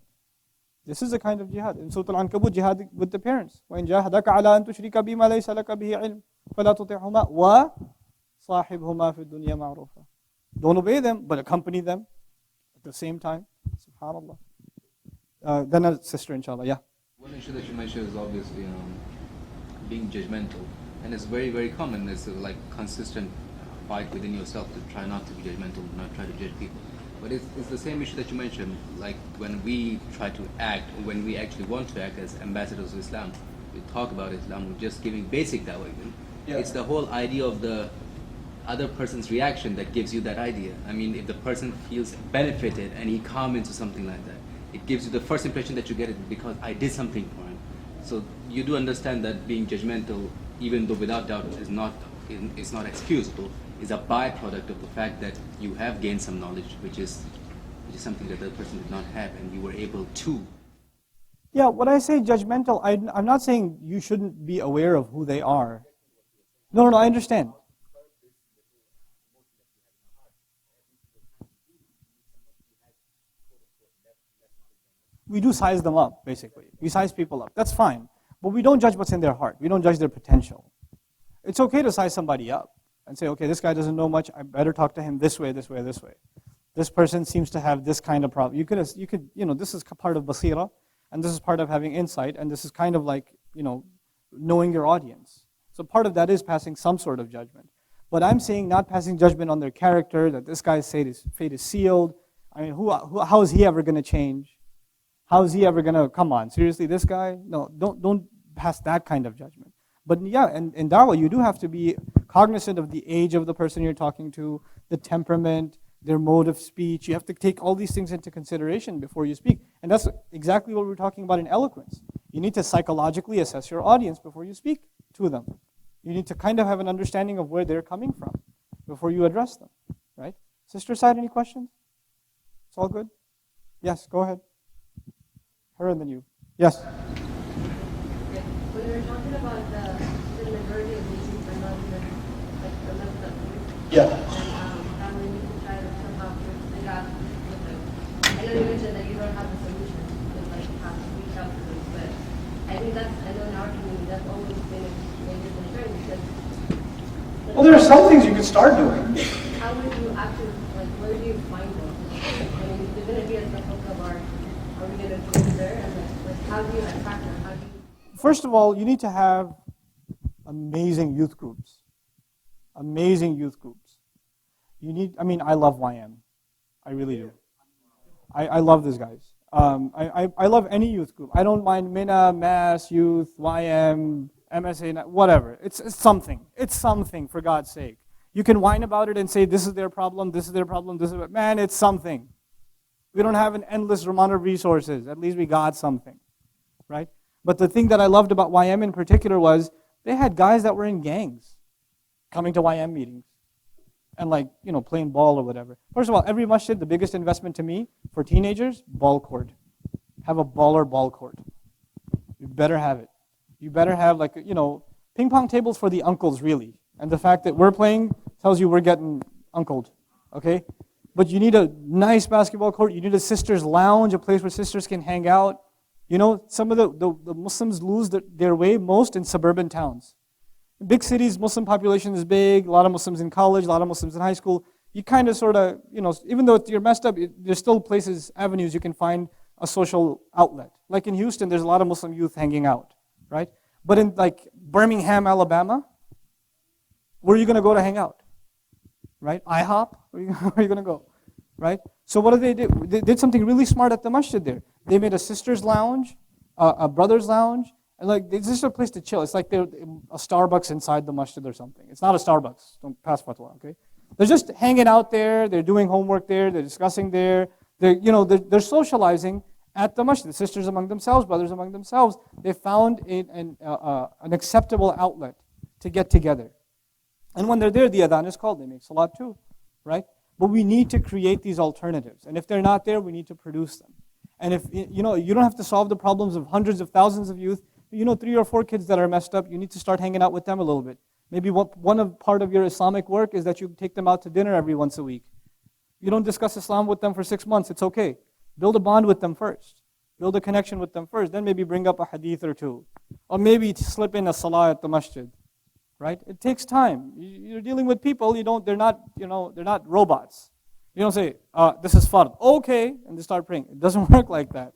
This is a kind of jihad. In Surah Al-Ankabut, jihad with the parents. وَإِنْ جَاهَدَكَ عَلَىٰ أَن تُشْرِكَ بِمَا لَيْسَ لَكَ بِهِ عِلْمٍ فَلَا تُطِعْهُمَا وَصَاحِبْهُمَا فِي الدُّنْيَا مَعْرُوفًا. Don't obey them, but accompany them at the same time. SubhanAllah. Then a sister, inshallah. Yeah. One issue that you mentioned is obviously being judgmental. And it's very, very common. It's like consistent fight within yourself to try not to be judgmental, not try to judge people. But it's the same issue that you mentioned, like when we try to act, or when we actually want to act as ambassadors of Islam, we talk about Islam, we're just giving basic dawah. Yeah. It's the whole idea of the other person's reaction that gives you that idea. I mean, if the person feels benefited and he comments or something like that, it gives you the first impression that you get it because I did something for him. So you do understand that being judgmental, even though without doubt is not excusable, is a byproduct of the fact that you have gained some knowledge, which is something that the other person did not have, and you were able to. Yeah, when I say judgmental, I'm not saying you shouldn't be aware of who they are. No, I understand. We do size them up, basically. We size people up. That's fine. But we don't judge what's in their heart. We don't judge their potential. It's okay to size somebody up and say, okay, this guy doesn't know much. I better talk to him this way, this way, this way. This person seems to have this kind of problem. You could, this is part of basira, and this is part of having insight, and this is kind of like, knowing your audience. So part of that is passing some sort of judgment. But I'm saying not passing judgment on their character, that this guy's fate is sealed. I mean, how is he ever going to change? How is he ever going to, come on, seriously, this guy? No, don't pass that kind of judgment. But yeah, and in da'wah, you do have to be cognizant of the age of the person you're talking to, the temperament, their mode of speech. You have to take all these things into consideration before you speak. And that's exactly what we're talking about in eloquence. You need to psychologically assess your audience before you speak to them. You need to kind of have an understanding of where they're coming from before you address them, right? Sister side, any questions? It's all good? Yes, go ahead. Her and then you. Yes? When we were talking about the majority of nations are not even like the left up group. Yeah. And how we need to try to somehow bridge the gap with them. I know you mentioned that you don't have the solution to like how to reach out to them, but I think I know in our community that's always been a major concern because. Well, there are some things you can start doing. How would you actually, like, where do you find them? I mean, they're going to be at the hook of our. Are we going to go there? And like, how do you attract them? How do you? First of all, you need to have amazing youth groups. Amazing youth groups. I love YM. I really do. I love these guys. I love any youth group. I don't mind Mina, Mass, Youth, YM, MSA, whatever. It's something. It's something, for God's sake. You can whine about it and say, this is their problem, this is their problem, this is what. Man, it's something. We don't have an endless amount of resources. At least we got something, right? But the thing that I loved about YM in particular was they had guys that were in gangs coming to YM meetings and playing ball or whatever. First of all, every masjid, the biggest investment to me for teenagers, ball court. Have a baller ball court. You better have it. You better have ping pong tables for the uncles really. And the fact that we're playing tells you we're getting uncled, okay? But you need a nice basketball court. You need a sisters' lounge, a place where sisters can hang out. Some of the Muslims lose their way most in suburban towns. In big cities, Muslim population is big, a lot of Muslims in college, a lot of Muslims in high school. You kind of sort of, even though you're messed up, there's still places, avenues you can find a social outlet. Like in Houston, there's a lot of Muslim youth hanging out, right? But in Birmingham, Alabama, where are you going to go to hang out? Right? IHOP? Where are you going to go? Right? So what did they do? They did something really smart at the masjid there. They made a sister's lounge, a brother's lounge, and it's just a place to chill. It's like they're a Starbucks inside the masjid or something. It's not a Starbucks. Don't pass fatwa, okay? They're just hanging out there. They're doing homework there. They're discussing there. They're socializing at the masjid. The sisters among themselves, brothers among themselves. They found an acceptable outlet to get together. And when they're there, the adhan is called. They make salat too, right? But we need to create these alternatives. And if they're not there, we need to produce them. And if, you don't have to solve the problems of hundreds of thousands of youth. 3 or 4 kids that are messed up, you need to start hanging out with them a little bit. Maybe part of your Islamic work is that you take them out to dinner every once a week. You don't discuss Islam with them for 6 months, it's okay. Build a bond with them first. Build a connection with them first. Then maybe bring up a hadith or two. Or maybe slip in a salah at the masjid. Right? It takes time. You're dealing with people. They're not robots. You don't say, this is fard. Okay, and they start praying. It doesn't work like that.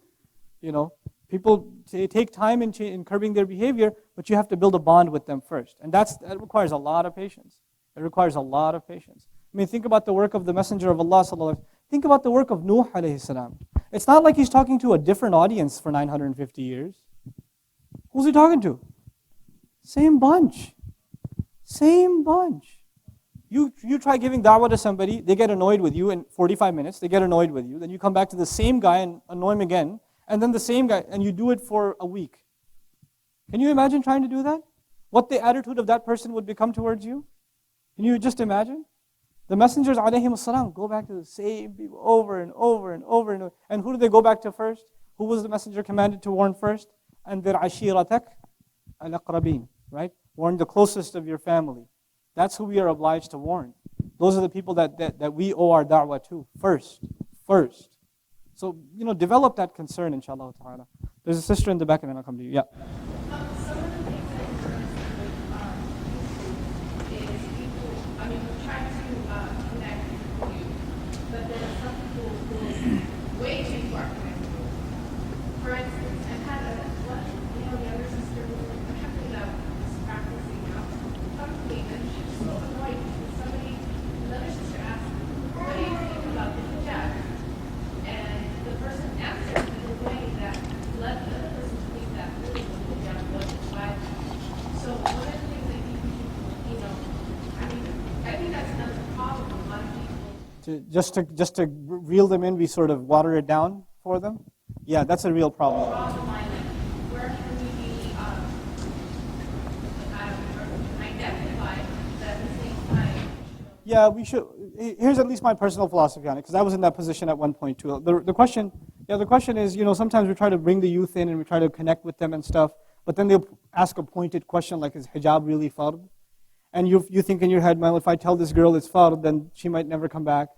People take time in curbing their behavior, but you have to build a bond with them first. And that requires a lot of patience. It requires a lot of patience. I mean, think about the work of the Messenger of Allah sallallahu alaihi wasallam. Think about the work of Nuh alayhi salam. It's not like he's talking to a different audience for 950 years. Who's he talking to? Same bunch. Same bunch. You try giving da'wah to somebody, they get annoyed with you in 45 minutes, they get annoyed with you, then you come back to the same guy and annoy him again, and then the same guy, and you do it for a week. Can you imagine trying to do that? What the attitude of that person would become towards you? Can you just imagine? The messengers, alayhim as-salam, go back to the same people over and over and over and over. And who did they go back to first? Who was the messenger commanded to warn first? Andir ashiratak al-aqrabin, right? Warn the closest of your family. That's who we are obliged to warn. Those are the people that we owe our da'wah to first. So, develop that concern, inshallah ta'ala. There's a sister in the back and then I'll come to you. Yeah. Some of the things I noticed is people, we try to connect with you, but there are some people who way too far connected. For instance, I've had a younger sister who was practicing now, come to me and she was so annoyed because another sister asked, what do you think about the hijab? And the person answered in a way that led the other person to think that really the hijab wasn't Bible. So one of the things that people, I think that's another problem. A lot of people. Just to reel them in, we sort of water it down for them. Yeah, that's a real problem. Where can we be identified at the same time? Yeah, we should. Here's at least my personal philosophy on it, because I was in that position at one point too. The question is, sometimes we try to bring the youth in and we try to connect with them and stuff, but then they'll ask a pointed question like, is hijab really fard? And you think in your head, well, if I tell this girl it's fard, then she might never come back,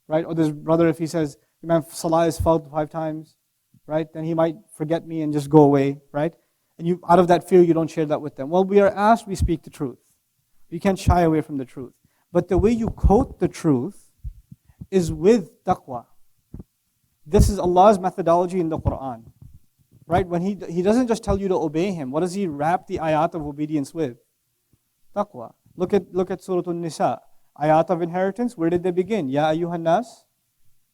right? Or this brother, if he says, Imam, salah is fard 5 times, right? Then he might forget me and just go away, right? And out of that fear, you don't share that with them. Well, we are asked, we speak the truth. We can't shy away from the truth. But the way you quote the truth is with taqwa. This is Allah's methodology in the Quran, right? When He doesn't just tell you to obey Him, what does He wrap the ayat of obedience with? Taqwa. Look at Surah An-Nisa. Ayat of inheritance, where did they begin? Ya ayyuhan nas,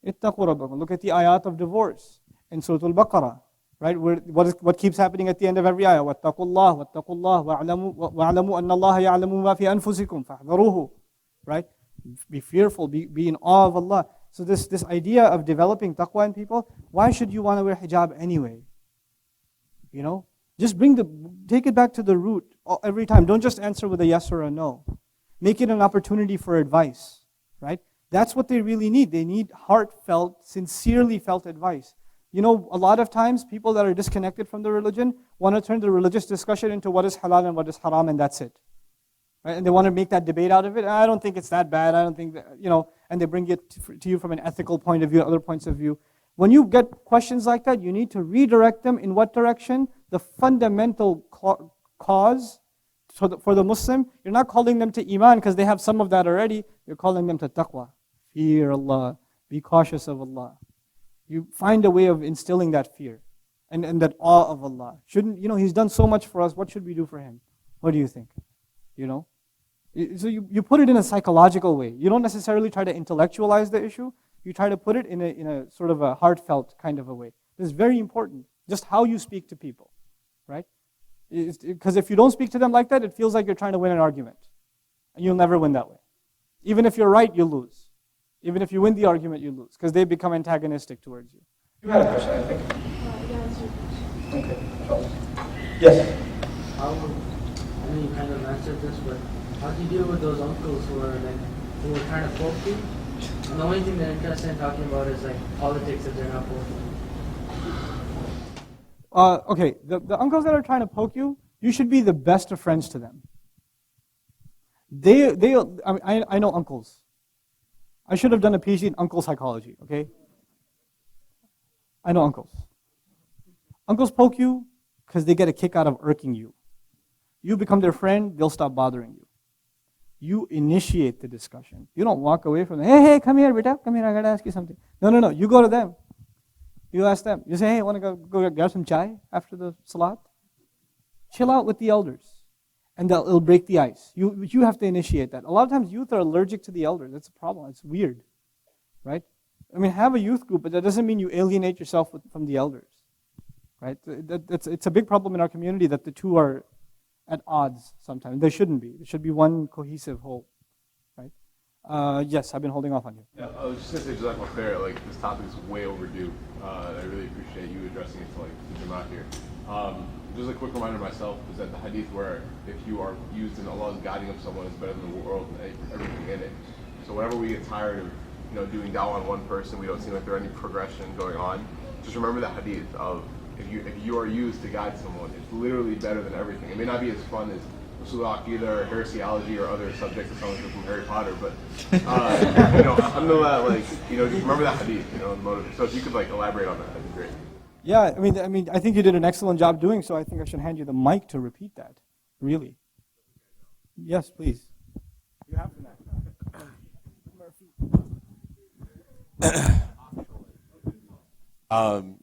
ittaqu rabbakum. Look at the ayat of divorce in Surah Al-Baqarah, right? What keeps happening at the end of every ayah? Wattaqullah, wa'alamu anna Allah ya'lamu ma fi anfusikum, fahdharuhu. Right? Be fearful, be in awe of Allah. So this idea of developing taqwa in people, why should you want to wear hijab anyway? Just take it back to the root every time. Don't just answer with a yes or a no. Make it an opportunity for advice, right? That's what they really need. They need heartfelt, sincerely felt advice. A lot of times people that are disconnected from the religion want to turn the religious discussion into what is halal and what is haram, and that's it. Right? And they want to make that debate out of it. I don't think it's that bad. I don't think that, and they bring it to you from an ethical point of view, other points of view. When you get questions like that, you need to redirect them in what direction? The fundamental cause for the Muslim. You're not calling them to Iman because they have some of that already. You're calling them to taqwa. Fear Allah. Be cautious of Allah. You find a way of instilling that fear and that awe of Allah. He's done so much for us. What should we do for Him? What do you think? So you put it in a psychological way. You don't necessarily try to intellectualize the issue. You try to put it in a sort of a heartfelt kind of a way. This is very important. Just how you speak to people, right? Because if you don't speak to them like that, it feels like you're trying to win an argument. And you'll never win that way. Even if you're right, you lose. Even if you win the argument, you lose. Because they become antagonistic towards you. You had a question, I think. Okay. Yes. You kind of answered this, but how do you deal with those uncles who are trying to poke you? And the only thing they're interested in talking about is politics if they're not poking. Okay, the uncles that are trying to poke you, you should be the best of friends to them. I know uncles. I should have done a PhD in uncle psychology, okay? I know uncles. Uncles poke you because they get a kick out of irking you. You become their friend, they'll stop bothering you. You initiate the discussion. You don't walk away from them. Hey, come here, beta. Come here, I got to ask you something. No. You go to them. You ask them. You say, hey, want to go grab some chai after the salat? Chill out with the elders. And it'll break the ice. You have to initiate that. A lot of times youth are allergic to the elders. That's a problem. It's weird. Right? Have a youth group, but that doesn't mean you alienate yourself from the elders. Right? It's a big problem in our community that the two are at odds sometimes. They shouldn't be. There should be one cohesive whole, right? Yes, I've been holding off on you. Yeah, I was just gonna say, Jazakallah khair, like this topic is way overdue. I really appreciate you addressing it to like the Jamaat here. Just a quick reminder myself is that the hadith where if you are used in Allah's guiding of someone is better than the world and everything in it. So whenever we get tired of doing dawah on one person, we don't seem like there's any progression going on. Just remember that hadith of if you are used to guide someone, it's literally better than everything. It may not be as fun as Usul al-Aqidah or heresiology or other subjects that someone from Harry Potter, but alhamdulillah, just remember that hadith, the motive. So if you could elaborate on that, that'd be great. Yeah, I think you did an excellent job doing so. I think I should hand you the mic to repeat that. Really. Yes, please. You have to now.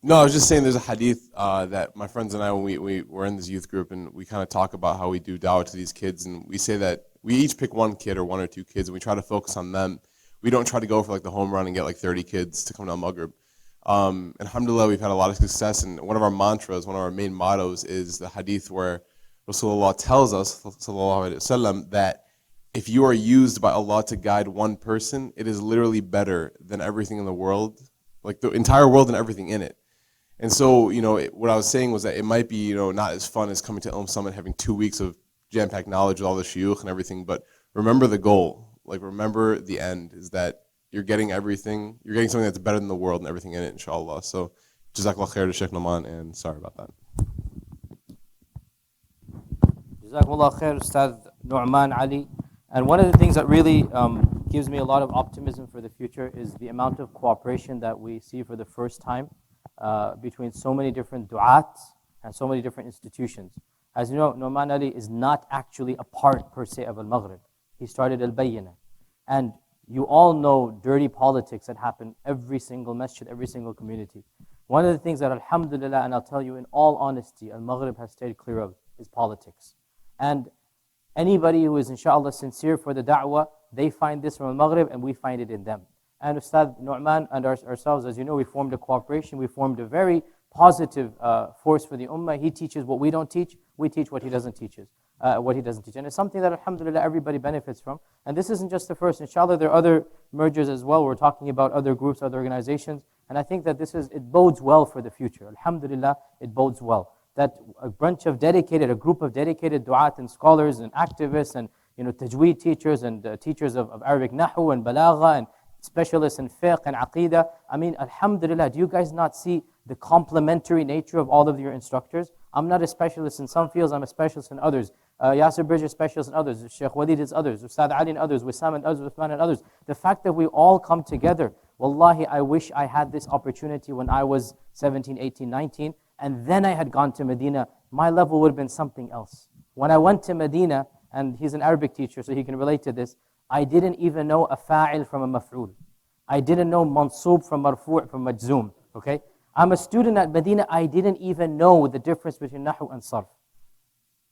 No, I was just saying there's a hadith that my friends and I, when we were in this youth group, and we kind of talk about how we do dawah to these kids, and we say that we each pick one kid or one or two kids, and we try to focus on them. We don't try to go for the home run and get 30 kids to come to Al-Maghrib. Alhamdulillah, we've had a lot of success, and one of our mantras, one of our main mottos is the hadith where Rasulullah tells us, sallallahu alaihi wasallam, that if you are used by Allah to guide one person, it is literally better than everything in the world, like the entire world and everything in it. And so, what I was saying was that it might be, not as fun as coming to Ilm Summit, having 2 weeks of jam-packed knowledge with all the shuyukh and everything, but remember the goal. Remember the end is that you're getting everything, you're getting something that's better than the world and everything in it, inshallah. So, Jazakallah khair to Sheikh Nouman, and sorry about that. Jazakallah khair, Ustad Nouman Ali. And one of the things that really gives me a lot of optimism for the future is the amount of cooperation that we see for the first time between so many different du'at and so many different institutions. As you know, Nouman Ali is not actually a part per se of Al-Maghrib. He started Al-Bayyinah. And you all know dirty politics that happen every single masjid, every single community. One of the things that alhamdulillah, and I'll tell you in all honesty, Al-Maghrib has stayed clear of is politics. And anybody who is inshallah sincere for the da'wah, they find this from Al-Maghrib and we find it in them. And Ustad Nouman and ourselves, as you know, we formed a cooperation, we formed a very positive force for the ummah. He teaches what we don't teach, we teach what he doesn't teach. And it's something that alhamdulillah everybody benefits from. And this isn't just the first. Inshallah there are other mergers as well. We're talking about other groups, other organizations. And I think that it bodes well for the future. Alhamdulillah, it bodes well. That a group of dedicated du'at and scholars and activists and tajweed teachers and teachers of Arabic nahu and balagha and specialists in fiqh and aqidah. Alhamdulillah, do you guys not see the complementary nature of all of your instructors? I'm not a specialist in some fields, I'm a specialist in others. Yasir Bridge is specialist in others, Sheikh Walid is others, Ustad Ali and others, Wissam and others, Uthman and others. The fact that we all come together, wallahi, I wish I had this opportunity when I was 17, 18, 19, and then I had gone to Medina. My level would have been something else. When I went to Medina, and he's an Arabic teacher, so he can relate to this, I didn't even know a fa'il from a maf'ul. I didn't know mansub from marfu' from majzoom, okay? I'm a student at Medina, I didn't even know the difference between nahu and sarf.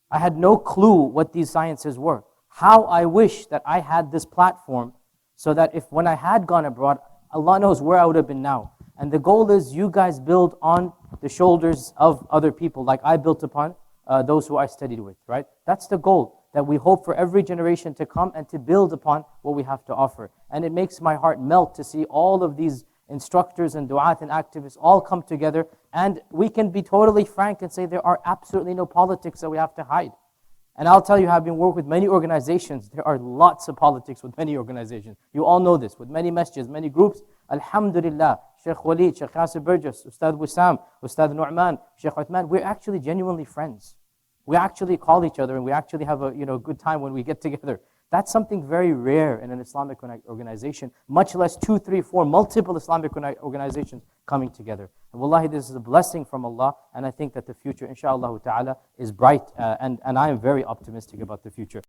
I had no clue what these sciences were. How I wish that I had this platform so that when I had gone abroad, Allah knows where I would have been now. And the goal is you guys build on the shoulders of other people like I built upon those who I studied with, right? That's the goal, that we hope for every generation to come and to build upon what we have to offer. And it makes my heart melt to see all of these instructors and du'at and activists all come together, and we can be totally frank and say there are absolutely no politics that we have to hide. And I'll tell you, I've been working with many organizations. There are lots of politics with many organizations. You all know this, with many masjids, many groups. Alhamdulillah, Sheikh Walid, Sheikh Yasir Burgess, Ustad Wissam, Ustad Nouman, Sheikh Uthman, we're actually genuinely friends. We actually call each other and we actually have a good time when we get together. That's something very rare in an Islamic organization, much less 2, 3, 4 multiple Islamic organizations coming together. And wallahi, this is a blessing from Allah, and I think that the future, inshallah ta'ala, is bright, and I am very optimistic about the future.